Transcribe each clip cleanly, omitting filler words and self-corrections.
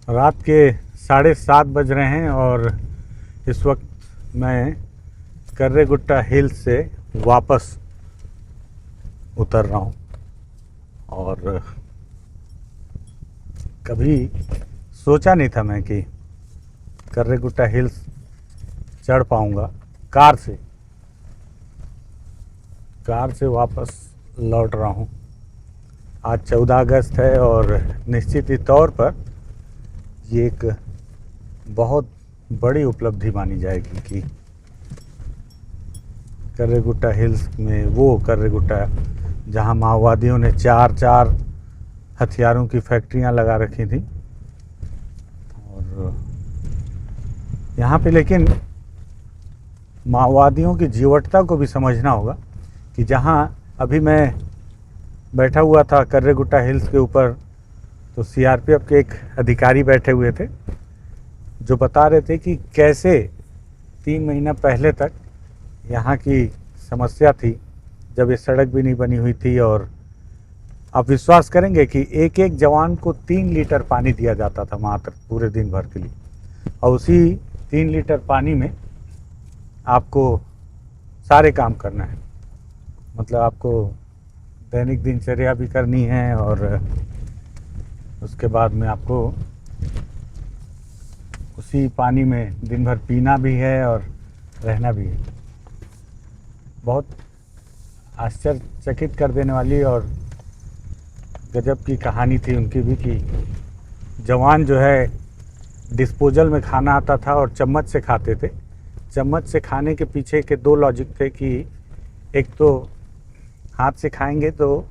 रात के 7:30 बज रहे हैं और इस वक्त मैं कर्रेगुट्टा हिल्स से वापस उतर रहा हूँ। और कभी सोचा नहीं था मैं कि कर्रेगुट्टा हिल्स चढ़ पाऊँगा। कार से वापस लौट रहा हूँ। आज 14 अगस्त है और निश्चित ही तौर पर ये एक बहुत बड़ी उपलब्धि मानी जाएगी कि कर्रेगुट्टा हिल्स में वो कर्रेगुट्टा जहाँ माओवादियों ने चार हथियारों की फैक्ट्रियाँ लगा रखी थी। और यहाँ पे लेकिन माओवादियों की जीवटता को भी समझना होगा कि जहाँ अभी मैं बैठा हुआ था कर्रेगुट्टा हिल्स के ऊपर, तो सीआरपीएफ के एक अधिकारी बैठे हुए थे जो बता रहे थे कि कैसे 3 महीना पहले तक यहाँ की समस्या थी जब ये सड़क भी नहीं बनी हुई थी। और आप विश्वास करेंगे कि एक एक जवान को 3 लीटर पानी दिया जाता था मात्र पूरे दिन भर के लिए। और उसी 3 लीटर पानी में आपको सारे काम करना है, मतलब आपको दैनिक दिनचर्या भी करनी है और उसके बाद में आपको उसी पानी में दिन भर पीना भी है और रहना भी है। बहुत आश्चर्यचकित कर देने वाली और गजब की कहानी थी उनकी भी कि जवान जो है डिस्पोजल में खाना आता था और चम्मच से खाते थे। चम्मच से खाने के पीछे के 2 लॉजिक थे कि एक तो हाथ से खाएंगे तो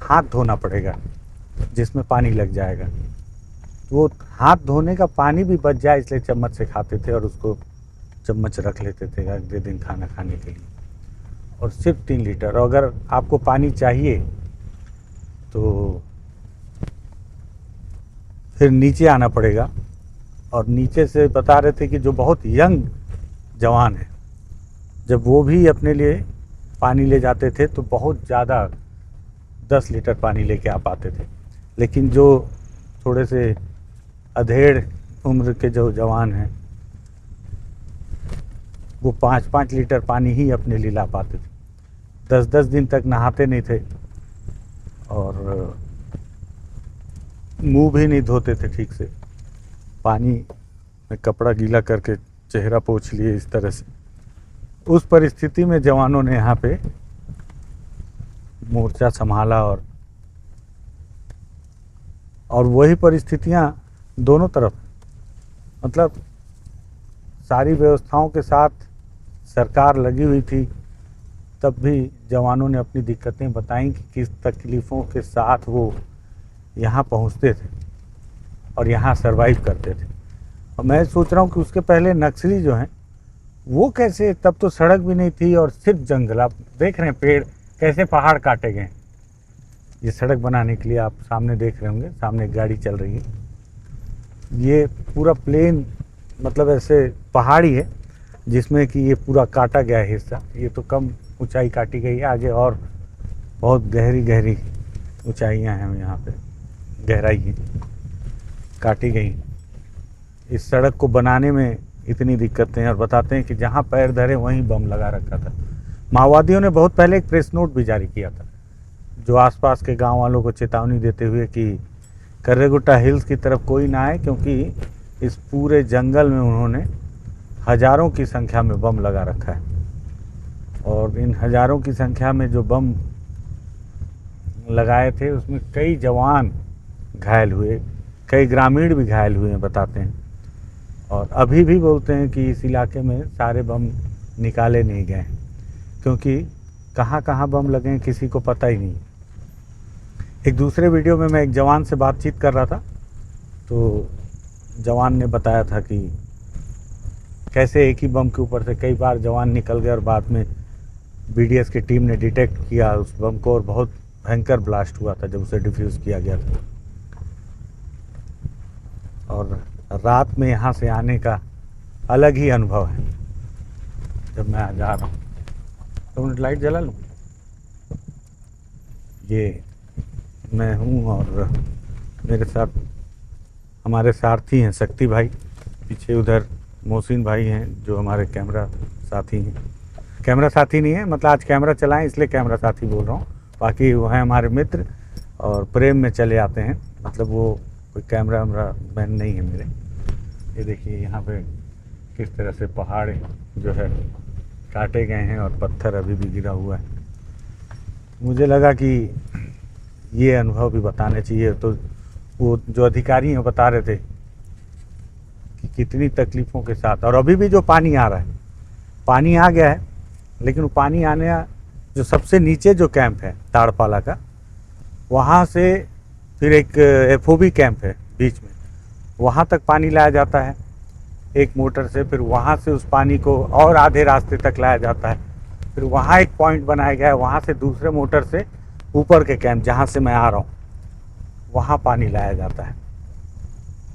हाथ धोना पड़ेगा जिसमें पानी लग जाएगा, वो हाथ धोने का पानी भी बच जाए इसलिए चम्मच से खाते थे और उसको चम्मच रख लेते थे अगले दिन खाना खाने के लिए। और सिर्फ 3 लीटर। और अगर आपको पानी चाहिए तो फिर नीचे आना पड़ेगा। और नीचे से बता रहे थे कि जो बहुत यंग जवान है, जब वो भी अपने लिए पानी ले जाते थे तो बहुत ज़्यादा 10 लीटर पानी लेके आ पाते थे। लेकिन जो थोड़े से अधेड़ उम्र के जो जवान हैं वो 5-5 लीटर पानी ही अपने लिए ला पाते थे। 10-10 दिन तक नहाते नहीं थे और मुंह भी नहीं धोते थे ठीक से, पानी में कपड़ा गीला करके चेहरा पोंछ लिए इस तरह से। उस परिस्थिति में जवानों ने यहाँ पे मोर्चा संभाला और वही परिस्थितियाँ दोनों तरफ, मतलब सारी व्यवस्थाओं के साथ सरकार लगी हुई थी, तब भी जवानों ने अपनी दिक्कतें बताई कि किस तकलीफ़ों के साथ वो यहाँ पहुँचते थे और यहाँ सरवाइव करते थे। और मैं सोच रहा हूँ कि उसके पहले नक्सली जो हैं वो कैसे, तब तो सड़क भी नहीं थी और सिर्फ जंगल। आप देख रहे हैं पेड़ कैसे पहाड़ काटे गए ये सड़क बनाने के लिए। आप सामने देख रहे होंगे, सामने एक गाड़ी चल रही है। ये पूरा प्लेन, मतलब ऐसे पहाड़ी है जिसमें कि ये पूरा काटा गया है हिस्सा। ये तो कम ऊंचाई काटी गई है, आगे और बहुत गहरी ऊंचाइयां हैं यहाँ पे, गहराई है काटी गई। इस सड़क को बनाने में इतनी दिक्कतें हैं और बताते हैं कि जहाँ पैर धरे वहीं बम लगा रखा था। माओवादियों ने बहुत पहले एक प्रेस नोट भी जारी किया था जो आसपास के गांव वालों को चेतावनी देते हुए कि कर्रेगुट्टा हिल्स की तरफ कोई ना आए, क्योंकि इस पूरे जंगल में उन्होंने हज़ारों की संख्या में बम लगा रखा है। और इन हज़ारों की संख्या में जो बम लगाए थे उसमें कई जवान घायल हुए, कई ग्रामीण भी घायल हुए हैं बताते हैं। और अभी भी बोलते हैं कि इस इलाके में सारे बम निकाले नहीं गए क्योंकि कहाँ कहाँ बम लगे हैं किसी को पता ही नहीं। एक दूसरे वीडियो में मैं एक जवान से बातचीत कर रहा था तो जवान ने बताया था कि कैसे एक ही बम के ऊपर से कई बार जवान निकल गए और बाद में बीडीएस की टीम ने डिटेक्ट किया उस बम को और बहुत भयंकर ब्लास्ट हुआ था जब उसे डिफ्यूज़ किया गया था। और रात में यहाँ से आने का अलग ही अनुभव है जब मैं आ जा रहा हूँ। तो मिनट लाइट जला लूँ। ये मैं हूँ और मेरे साथ हमारे सारथी हैं शक्ति भाई, पीछे उधर मोहसिन भाई हैं जो हमारे कैमरा साथी हैं। कैमरा साथी नहीं है, मतलब आज कैमरा चलाएं इसलिए कैमरा साथी बोल रहा हूँ, बाकी वो हैं हमारे मित्र और प्रेम में चले आते हैं, मतलब वो कोई कैमरा वैमरा मैन नहीं है मेरे। ये देखिए यहाँ पे किस तरह से पहाड़ जो है काटे गए हैं और पत्थर अभी भी गिरा हुआ है। मुझे लगा कि ये अनुभव भी बताने चाहिए, तो वो जो अधिकारी हैं बता रहे थे कि कितनी तकलीफ़ों के साथ, और अभी भी जो पानी आ रहा है, पानी आ गया है लेकिन वो पानी आने जो सबसे नीचे जो कैंप है ताड़पाला का, वहाँ से फिर एक एफओबी कैंप है बीच में, वहाँ तक पानी लाया जाता है एक मोटर से, फिर वहाँ से उस पानी को और आधे रास्ते तक लाया जाता है, फिर वहाँ एक पॉइंट बनाया गया है, वहाँ से दूसरे मोटर से ऊपर के कैंप जहाँ से मैं आ रहा हूँ वहाँ पानी लाया जाता है।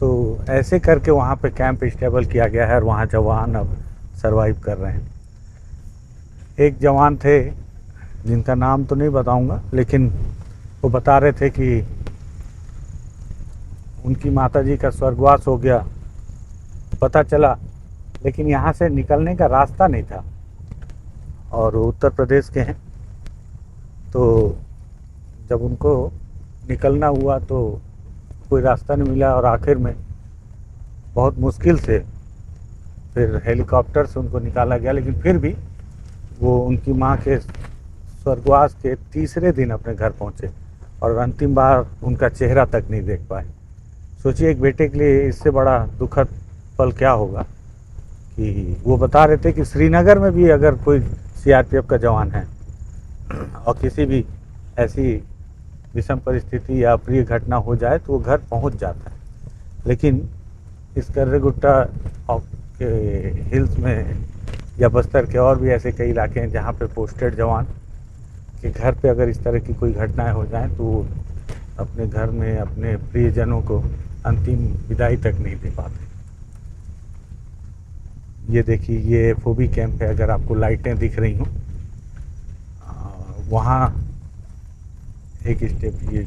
तो ऐसे करके वहाँ पे कैंप स्टेबल किया गया है और वहाँ जवान अब सरवाइव कर रहे हैं। एक जवान थे जिनका नाम तो नहीं बताऊंगा, लेकिन वो बता रहे थे कि उनकी माताजी का स्वर्गवास हो गया, पता चला, लेकिन यहाँ से निकलने का रास्ता नहीं था और उत्तर प्रदेश के हैं। तो जब उनको निकलना हुआ तो कोई रास्ता नहीं मिला और आखिर में बहुत मुश्किल से फिर हेलीकॉप्टर से उनको निकाला गया, लेकिन फिर भी वो उनकी माँ के स्वर्गवास के तीसरे दिन अपने घर पहुँचे और अंतिम बार उनका चेहरा तक नहीं देख पाए। सोचिए एक बेटे के लिए इससे बड़ा दुखद पल क्या होगा। कि वो बता रहे थे कि श्रीनगर में भी अगर कोई सीआरपीएफ का जवान है और किसी भी ऐसी विषम परिस्थिति या अप्रिय घटना हो जाए तो वो घर पहुंच जाता है, लेकिन इस कर्रेगुट्टा के हिल्स में या बस्तर के और भी ऐसे कई इलाके हैं जहाँ पे पोस्टेड जवान के घर पे अगर इस तरह की कोई घटनाएं हो जाएं तो वो अपने घर में अपने प्रियजनों को अंतिम विदाई तक नहीं दे पाते। ये देखिए ये एफओबी कैंप है, अगर आपको लाइटें दिख रही हों वहाँ एक स्टेप, ये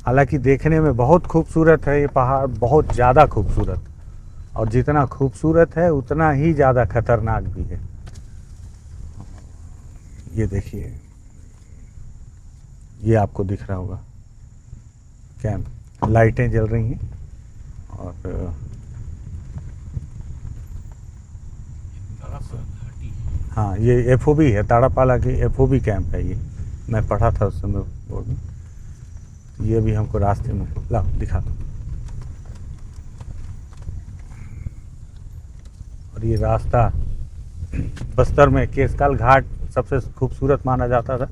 हालांकि देखने में बहुत खूबसूरत है ये पहाड़, बहुत ज़्यादा खूबसूरत, और जितना खूबसूरत है उतना ही ज़्यादा खतरनाक भी है। ये देखिए ये आपको दिख रहा होगा कैंप, लाइटें जल रही हैं और हाँ ये एफओबी है, ताड़ापाला की एफओबी कैंप है ये, मैं पढ़ा था उस समय बोर्ड में। ये भी हमको रास्ते में लाओ दिखा दो। और ये रास्ता बस्तर में केसकाल घाट सबसे खूबसूरत माना जाता था।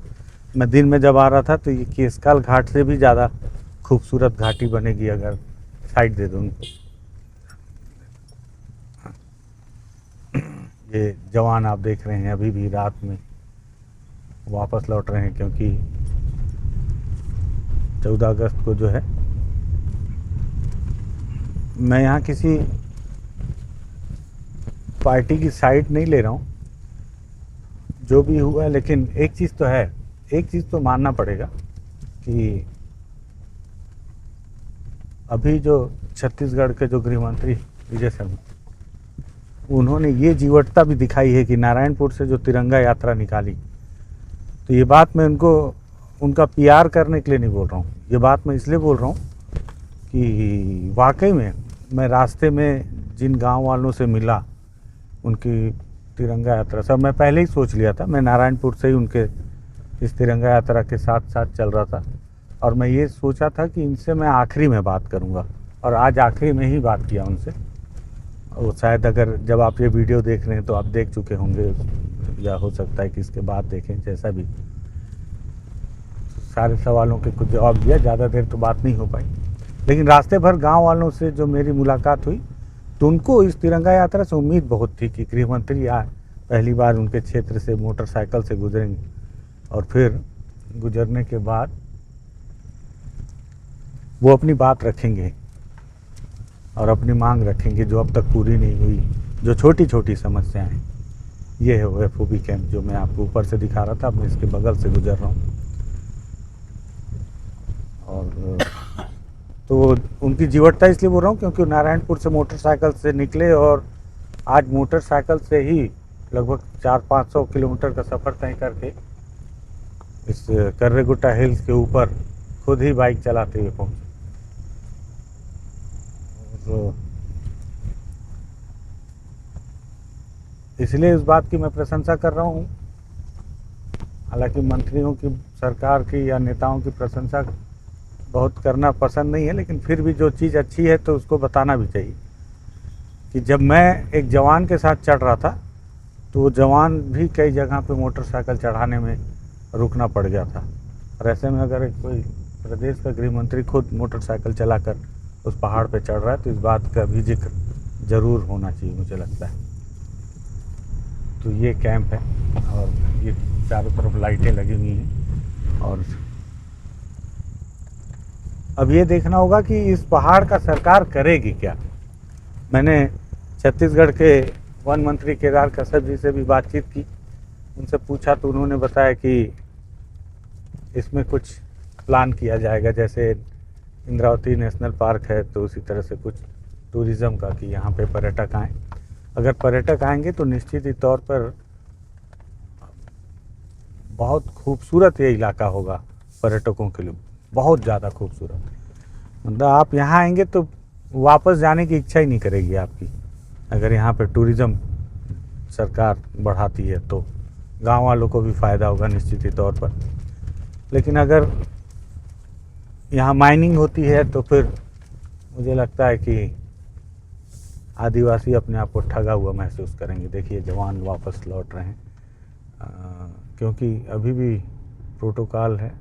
मैं दिन में जब आ रहा था तो ये केसकाल घाट से भी ज़्यादा खूबसूरत घाटी बनेगी अगर साइड दे दो उनको। ये जवान आप देख रहे हैं अभी भी रात में वापस लौट रहे हैं, क्योंकि 14 अगस्त को जो है, मैं यहाँ किसी पार्टी की साइड नहीं ले रहा हूँ, जो भी हुआ, लेकिन एक चीज़ तो है, एक चीज़ तो मानना पड़ेगा कि अभी जो छत्तीसगढ़ के जो गृह मंत्री विजय शर्मा, उन्होंने ये जीवटता भी दिखाई है कि नारायणपुर से जो तिरंगा यात्रा निकाली, तो ये बात मैं उनका पीआर करने के लिए नहीं बोल रहा हूँ, ये बात मैं इसलिए बोल रहा हूँ कि वाकई में मैं रास्ते में जिन गांव वालों से मिला उनकी तिरंगा यात्रा, सब मैं पहले ही सोच लिया था, मैं नारायणपुर से ही उनके इस तिरंगा यात्रा के साथ साथ चल रहा था और मैं ये सोचा था कि इनसे मैं आखिरी में बात करूँगा, और आज आखिरी में ही बात किया उनसे। वो शायद अगर जब आप ये वीडियो देख रहे हैं तो आप देख चुके होंगे, या हो सकता है कि इसके बाद देखें, जैसा भी। सारे सवालों के कुछ जवाब दिया, ज़्यादा देर तो बात नहीं हो पाई, लेकिन रास्ते भर गांव वालों से जो मेरी मुलाकात हुई तो उनको इस तिरंगा यात्रा से उम्मीद बहुत थी कि गृह मंत्री आए, पहली बार उनके क्षेत्र से मोटरसाइकिल से गुजरेंगे और फिर गुजरने के बाद वो अपनी बात रखेंगे और अपनी मांग रखेंगे जो अब तक पूरी नहीं हुई, जो छोटी छोटी समस्याएं हैं। ये है वो एफओबी कैंप जो मैं आपको ऊपर से दिखा रहा था, अब मैं इसके बगल से गुजर रहा हूँ। और तो उनकी जीवटता इसलिए बोल रहा हूँ क्योंकि नारायणपुर से मोटरसाइकिल से निकले और आज मोटरसाइकिल से ही लगभग 400-500 किलोमीटर का सफ़र तय करके इस कर्रेगुट्टा हिल्स के ऊपर खुद ही बाइक चलाते हुए पहुँचे। तो इसलिए इस बात की मैं प्रशंसा कर रहा हूँ। हालांकि मंत्रियों की, सरकार की या नेताओं की प्रशंसा बहुत करना पसंद नहीं है, लेकिन फिर भी जो चीज़ अच्छी है तो उसको बताना भी चाहिए। कि जब मैं एक जवान के साथ चढ़ रहा था तो वो जवान भी कई जगह पे मोटरसाइकिल चढ़ाने में रुकना पड़ गया था। और ऐसे में अगर कोई प्रदेश का गृह मंत्री खुद मोटरसाइकिल चलाकर उस पहाड़ पे चढ़ रहा है तो इस बात का भी जिक्र ज़रूर होना चाहिए, मुझे लगता है। तो ये कैंप है और ये चारों तरफ लाइटें लगी हुई हैं। और अब ये देखना होगा कि इस पहाड़ का सरकार करेगी क्या। मैंने छत्तीसगढ़ के वन मंत्री केदार कश्यप जी से भी बातचीत की, उनसे पूछा तो उन्होंने बताया कि इसमें कुछ प्लान किया जाएगा, जैसे इंद्रावती नेशनल पार्क है तो उसी तरह से कुछ टूरिज़्म का, कि यहाँ पे पर्यटक आएँ। अगर पर्यटक आएंगे तो निश्चित ही तौर पर बहुत खूबसूरत ये इलाका होगा पर्यटकों के लिए, बहुत ज़्यादा खूबसूरत। मतलब आप यहाँ आएंगे तो वापस जाने की इच्छा ही नहीं करेगी आपकी, अगर यहाँ पे टूरिज़्म सरकार बढ़ाती है तो गांव वालों को भी फ़ायदा होगा निश्चित ही तौर पर। लेकिन अगर यहाँ माइनिंग होती है तो फिर मुझे लगता है कि आदिवासी अपने आप को ठगा हुआ महसूस करेंगे। देखिए जवान वापस लौट रहे हैं, क्योंकि अभी भी प्रोटोकॉल है,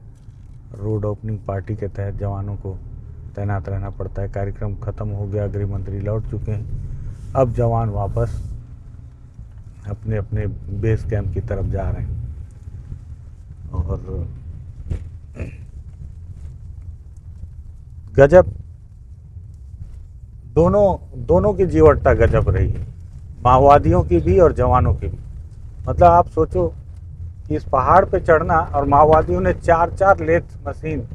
रोड ओपनिंग पार्टी के तहत जवानों को तैनात रहना पड़ता है। कार्यक्रम ख़त्म हो गया, गृह मंत्री लौट चुके हैं, अब जवान वापस अपने अपने बेस कैंप की तरफ जा रहे हैं। और गजब, दोनों की जीवटता गजब रही है, माओवादियों की भी और जवानों की भी। मतलब आप सोचो कि इस पहाड़ पे चढ़ना, और माओवादियों ने 4-4 लेथ मशीन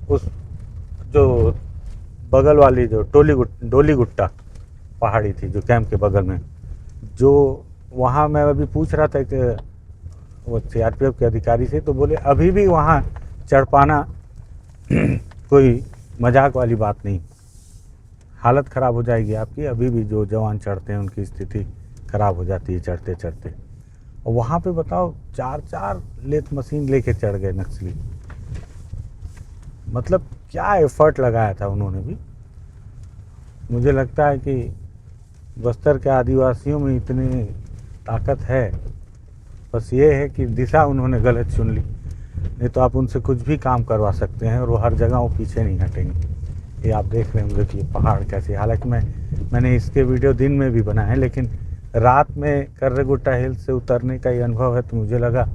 उस जो बगल वाली जो डोली गुट्टा पहाड़ी थी जो कैंप के बगल में, जो वहाँ मैं अभी पूछ रहा था कि वो सीआरपीएफ के अधिकारी से, तो बोले अभी भी वहाँ चढ़ पाना कोई मजाक वाली बात नहीं, हालत ख़राब हो जाएगी आपकी। अभी भी जो जवान चढ़ते हैं उनकी स्थिति ख़राब हो जाती है चढ़ते चढ़ते। और वहाँ पे बताओ 4-4 लेथ मशीन लेके चढ़ गए नक्सली। मतलब क्या एफर्ट लगाया था उन्होंने भी। मुझे लगता है कि बस्तर के आदिवासियों में इतनी ताकत है, बस ये है कि दिशा उन्होंने गलत चुन ली। नहीं तो आप उनसे कुछ भी काम करवा सकते हैं और वो हर जगह वो पीछे नहीं हटेंगे। ये आप देख रहे होंगे कि ये पहाड़ कैसे, हालांकि मैंने इसके वीडियो दिन में भी बनाए हैं, लेकिन रात में कर्रेगुट्टा हिल से उतरने का ये अनुभव है तो मुझे लगा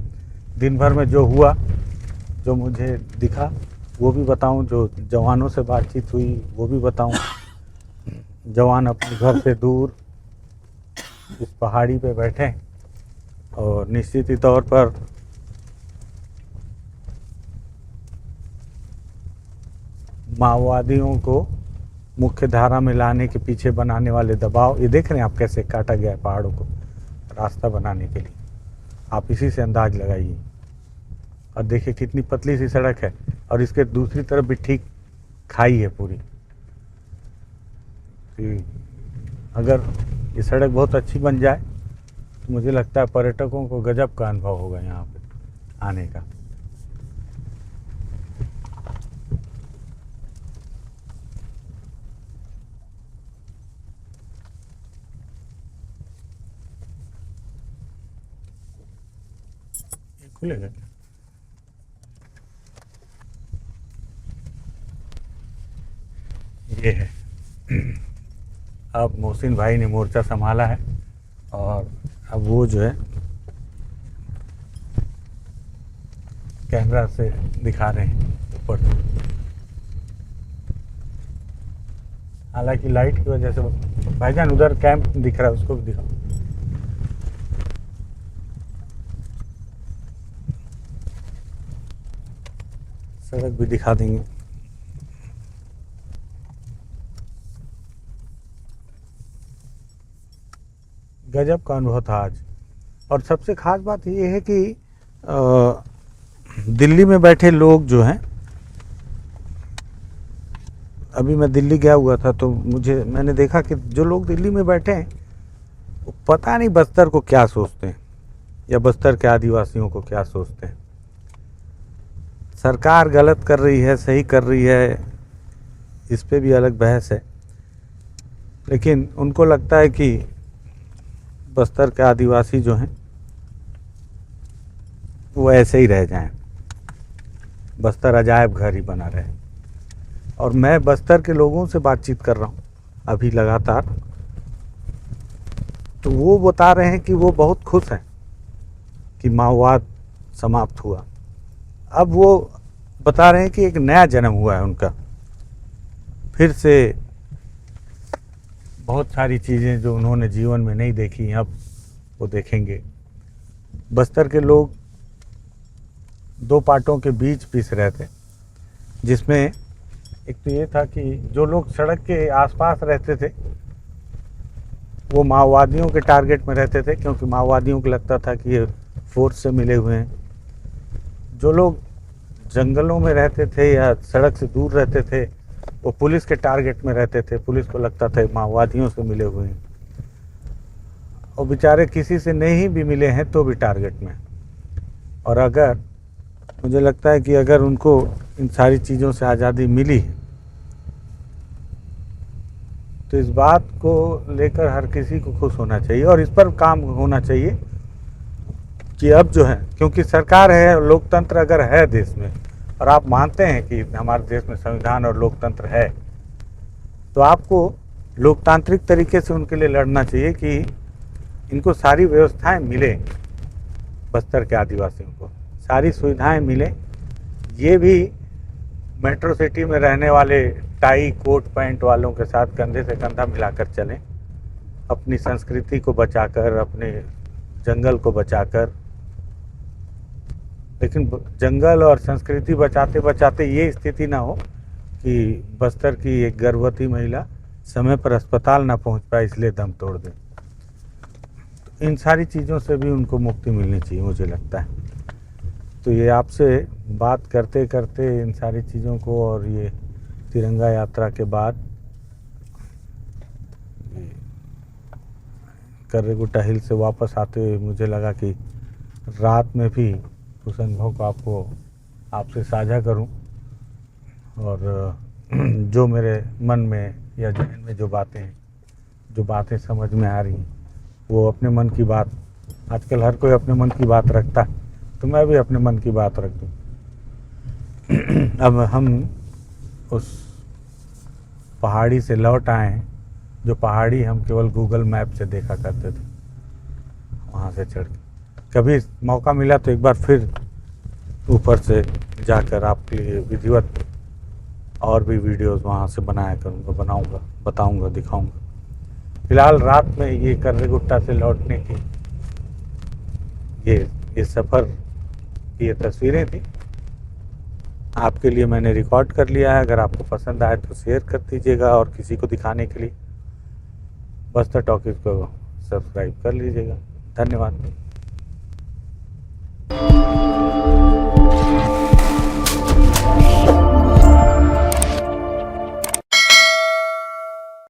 दिन भर में जो हुआ, जो मुझे दिखा वो भी बताऊं, जो जवानों से बातचीत हुई वो भी बताऊं। जवान अपने घर से दूर इस पहाड़ी पे बैठे और निश्चित ही तौर पर माओवादियों को मुख्य धारा में लाने के पीछे बनाने वाले दबाव, ये देख रहे हैं आप कैसे काटा गया है पहाड़ों को रास्ता बनाने के लिए। आप इसी से अंदाज लगाइए। और देखिए कितनी पतली सी सड़क है और इसके दूसरी तरफ भी ठीक खाई है पूरी। अगर ये सड़क बहुत अच्छी बन जाए तो मुझे लगता है पर्यटकों को गजब का अनुभव होगा यहाँ पे आने का। खुलेगा क्या? ये है। अब मोहसिन भाई ने मोर्चा संभाला है और अब वो जो है कैमरा से दिखा रहे हैं ऊपर से। हालांकि लाइट की वजह से भाईजान उधर कैंप दिख रहा है, उसको भी दिखाओ। सड़क भी दिखा देंगे। गजब का अनुभव था आज। और सबसे ख़ास बात ये है कि दिल्ली में बैठे लोग जो हैं, अभी मैं दिल्ली गया हुआ था तो मैंने देखा कि जो लोग दिल्ली में बैठे हैं वो पता नहीं बस्तर को क्या सोचते हैं या बस्तर के आदिवासियों को क्या सोचते हैं। सरकार गलत कर रही है, सही कर रही है, इस पे भी अलग बहस है, लेकिन उनको लगता है कि बस्तर के आदिवासी जो हैं वो ऐसे ही रह जाएं, बस्तर अजायब घर ही बना रहे। और मैं बस्तर के लोगों से बातचीत कर रहा हूँ अभी लगातार, तो वो बता रहे हैं कि वो बहुत खुश हैं कि माओवाद समाप्त हुआ। अब वो बता रहे हैं कि एक नया जन्म हुआ है उनका, फिर से बहुत सारी चीज़ें जो उन्होंने जीवन में नहीं देखी अब वो देखेंगे। बस्तर के लोग दो पार्टों के बीच पिस रहे थे, जिसमें एक तो ये था कि जो लोग सड़क के आसपास रहते थे वो माओवादियों के टारगेट में रहते थे, क्योंकि माओवादियों को लगता था कि ये फोर्स से मिले हुए हैं। जो लोग जंगलों में रहते थे या सड़क से दूर रहते थे वो पुलिस के टारगेट में रहते थे, पुलिस को लगता था माओवादियों से मिले हुए हैं। और बेचारे किसी से नहीं भी मिले हैं तो भी टारगेट में। और अगर मुझे लगता है कि अगर उनको इन सारी चीज़ों से आज़ादी मिली है तो इस बात को लेकर हर किसी को खुश होना चाहिए और इस पर काम होना चाहिए कि अब जो है, क्योंकि सरकार है, लोकतंत्र अगर है देश में और आप मानते हैं कि हमारे देश में संविधान और लोकतंत्र है, तो आपको लोकतांत्रिक तरीके से उनके लिए लड़ना चाहिए कि इनको सारी व्यवस्थाएं मिले, बस्तर के आदिवासियों को सारी सुविधाएं मिलें। ये भी मेट्रो सिटी में रहने वाले टाई कोट पैंट वालों के साथ कंधे से कंधा मिलाकर चलें, अपनी संस्कृति को बचाकर, अपने जंगल को बचाकर। लेकिन जंगल और संस्कृति बचाते बचाते ये स्थिति ना हो कि बस्तर की एक गर्भवती महिला समय पर अस्पताल ना पहुंच पाए इसलिए दम तोड़ दे। तो इन सारी चीज़ों से भी उनको मुक्ति मिलनी चाहिए मुझे लगता है। तो ये आपसे बात करते करते इन सारी चीज़ों को और ये तिरंगा यात्रा के बाद कर्रेगुट्टा हिल से वापस आते हुए मुझे लगा कि रात में भी उस अनुभव को आपसे साझा करूं और जो मेरे मन में या जहन में जो बातें समझ में आ रही हैं वो अपने मन की बात, आजकल हर कोई अपने मन की बात रखता है, तो मैं भी अपने मन की बात रख दूं। अब हम उस पहाड़ी से लौट आए हैं जो पहाड़ी हम केवल गूगल मैप से देखा करते थे, वहाँ से चढ़ के। कभी मौका मिला तो एक बार फिर ऊपर से जाकर आपके लिए विधिवत और भी वीडियोस वहाँ से बनाया करूँगा, बनाऊँगा, बताऊँगा, दिखाऊँगा। फिलहाल रात में ये कर्रेगुट्टा से लौटने की ये सफ़र की ये तस्वीरें थी, आपके लिए मैंने रिकॉर्ड कर लिया है। अगर आपको पसंद आए तो शेयर कर दीजिएगा और किसी को दिखाने के लिए बस्तर टॉकीज को सब्सक्राइब कर लीजिएगा। धन्यवाद।